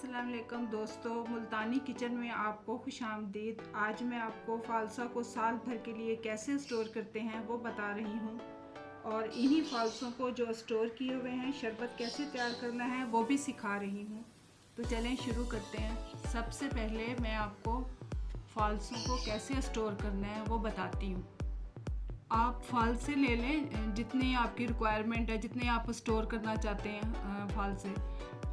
अस्सलाम वालेकुम दोस्तों, मुल्तानी किचन में आपको खुशामदीद। आज मैं आपको फ़ालसा को साल भर के लिए कैसे स्टोर करते हैं वो बता रही हूँ, और इन्हीं फ़ालसों को जो स्टोर किए हुए हैं शरबत कैसे तैयार करना है वो भी सिखा रही हूँ। तो चलें शुरू करते हैं। सबसे पहले मैं आपको फ़ालसों को कैसे स्टोर करना है वो बताती हूँ। आप फालसे ले लें जितनी आपकी रिक्वायरमेंट है, जितने आप स्टोर करना चाहते हैं फालसे,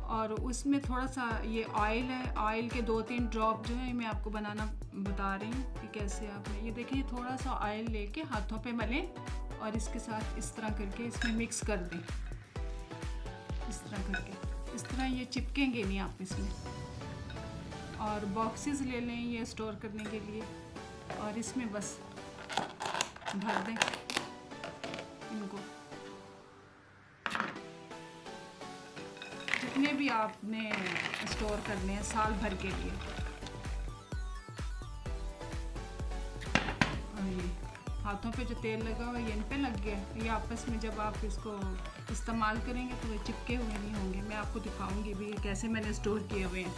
और उसमें थोड़ा सा ये ऑयल है, ऑयल के 2-3 ड्रॉप जो है मैं आपको बनाना बता रही हूँ कि कैसे आपने ये देखिए थोड़ा सा ऑयल लेके हाथों पे मलें और इसके साथ इस तरह करके इसमें मिक्स कर दें। इस तरह करके, इस तरह ये चिपकेंगे नहीं आप इसमें। और बॉक्सेस ले लें ये स्टोर करने के लिए, और इसमें बस भर दें इनको। जितने भी आपने स्टोर करने हैं साल भर के लिए। और ये हाथों पे जो तेल लगा हुआ है ये इन पे लग गया, ये आपस में जब आप इसको इस्तेमाल करेंगे तो ये चिपके हुए नहीं होंगे। मैं आपको दिखाऊंगी भी कैसे मैंने स्टोर किए हुए हैं।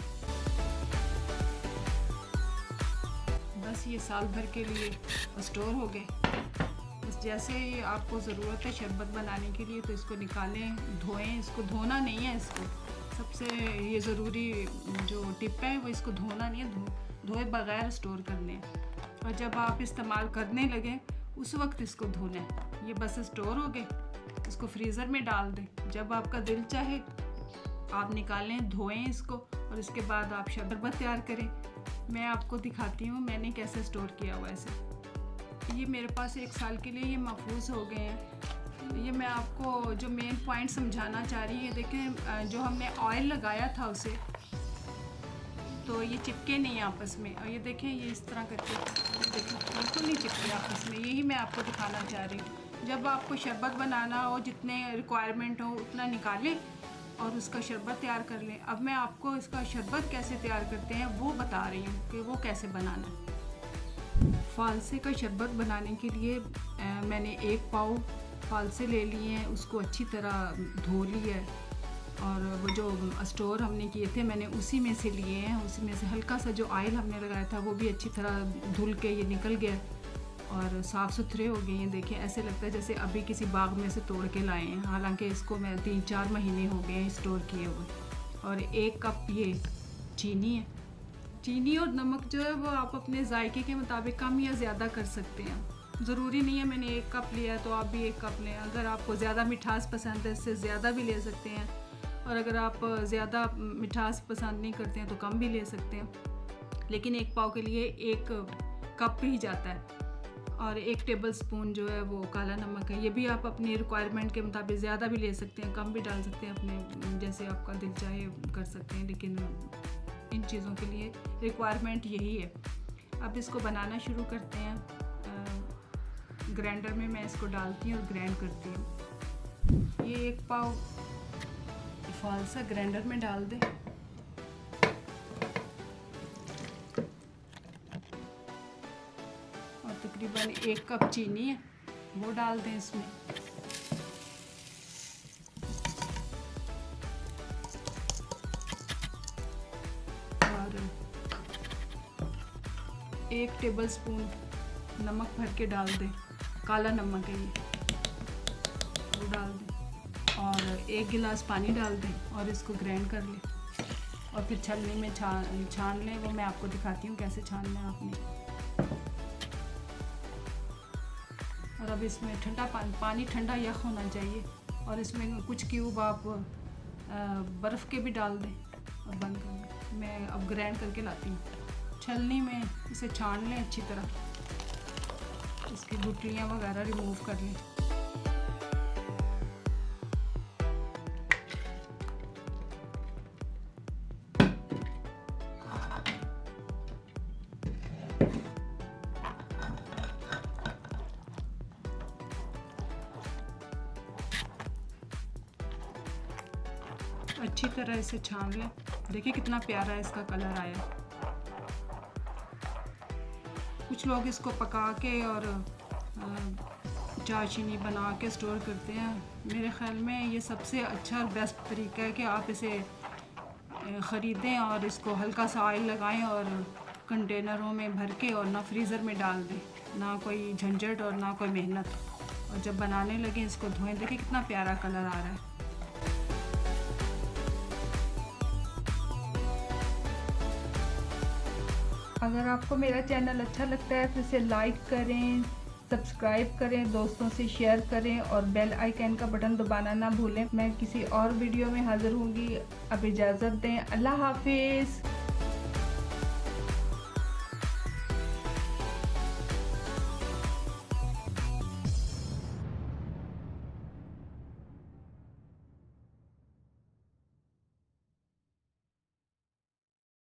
बस ये साल भर के लिए स्टोर हो गए। जैसे ही आपको ज़रूरत है शरबत बनाने के लिए तो इसको निकालें, धोएं। इसको धोना नहीं है, इसको सबसे ये ज़रूरी जो टिप है वो इसको धोना नहीं है, धोए बगैर स्टोर करने हैं। और जब आप इस्तेमाल करने लगे उस वक्त इसको धोना है। ये बस स्टोर हो गए, इसको फ्रीज़र में डाल दें। जब आपका दिल चाहे आप निकालें, धोएं इसको, और इसके बाद आप शरबत तैयार करें। मैं आपको दिखाती हूँ मैंने कैसे स्टोर किया हुआ ऐसे। ये मेरे पास 1 साल के लिए ये महफूज हो गए हैं। ये मैं आपको जो मेन पॉइंट समझाना चाह रही है, देखें जो हमने ऑयल लगाया था उसे, तो ये चिपके नहीं आपस में। और ये देखें ये इस तरह करके देखें बिल्कुल नहीं चिपके आपस में। यही मैं आपको दिखाना चाह रही हूँ। जब आपको शरबत बनाना हो, जितने रिक्वायरमेंट हो उतना निकालें और उसका शरबत तैयार कर लें। अब मैं आपको इसका शरबत कैसे तैयार करते हैं वो बता रही हूँ कि वो कैसे बनाना है। फालसे का शरबत बनाने के लिए मैंने 1 पाव फालसे ले लिए हैं, उसको अच्छी तरह धो लिया है। और वो जो स्टोर हमने किए थे मैंने उसी में से लिए हैं। उसी में से हल्का सा जो ऑयल हमने लगाया था वो भी अच्छी तरह धुल के ये निकल गया और साफ़ सुथरे हो गए हैं। देखिए ऐसे लगता है जैसे अभी किसी बाग में से तोड़ के लाए हैं। हालांकि इसको मैं 3-4 महीने हो गए हैं स्टोर किए हुए। और 1 कप ये चीनी है। चीनी और नमक जो है वो आप अपने जायके के मुताबिक कम या ज़्यादा कर सकते हैं। ज़रूरी नहीं है मैंने 1 कप लिया है तो आप भी 1 कप लें। अगर आपको ज़्यादा मिठास पसंद है इससे ज़्यादा भी ले सकते हैं, और अगर आप ज़्यादा मिठास पसंद नहीं करते हैं तो कम भी ले सकते हैं। लेकिन 1 पाव के लिए 1 कप ही जाता है। और 1 टेबल स्पून जो है वो काला नमक है। ये भी आप अपनी रिक्वायरमेंट के मुताबिक ज़्यादा भी ले सकते हैं, कम भी डाल सकते हैं, अपने जैसे आपका दिल चाहे कर सकते हैं। लेकिन इन चीज़ों के लिए रिक्वायरमेंट यही है। अब इसको बनाना शुरू करते हैं। ग्राइंडर में मैं इसको डालती हूँ और ग्राइंड करती हूँ। ये 1 पाव फालसा ग्राइंडर में डाल दें। और तकरीबन 1 कप चीनी है वो डाल दें इसमें। और 1 टेबल स्पून नमक भर के डाल दें, काला नमक है ये, वो डाल दें। और 1 गिलास पानी डाल दें और इसको ग्राइंड कर लें। और फिर छलनी में छान लें। वो मैं आपको दिखाती हूँ कैसे छानना है आपने। और अब इसमें ठंडा पानी ठंडा यख होना चाहिए। और इसमें कुछ क्यूब आप बर्फ़ के भी डाल दें और बंद कर दें। मैं अब ग्राइंड करके लाती हूँ। छलनी में इसे छान लें अच्छी तरह, इसकी गुठलियाँ वगैरह रिमूव कर लें। अच्छी तरह इसे छान लें। देखिए कितना प्यारा इसका कलर आया। कुछ लोग इसको पका के और चाशनी बना के स्टोर करते हैं। मेरे ख्याल में ये सबसे अच्छा और बेस्ट तरीका है कि आप इसे ख़रीदें और इसको हल्का सा ऑयल लगाएं और कंटेनरों में भर के और ना फ्रीज़र में डाल दें। ना कोई झंझट और ना कोई मेहनत। और जब बनाने लगे इसको धोएं। देखिए कितना प्यारा कलर आ रहा है। अगर आपको मेरा चैनल अच्छा लगता है तो इसे लाइक करें, सब्सक्राइब करें, दोस्तों से शेयर करें और बेल आइकन का बटन दबाना ना भूलें। मैं किसी और वीडियो में हाज़िर होंगी। अब इजाज़त दें। अल्लाह हाफिज़।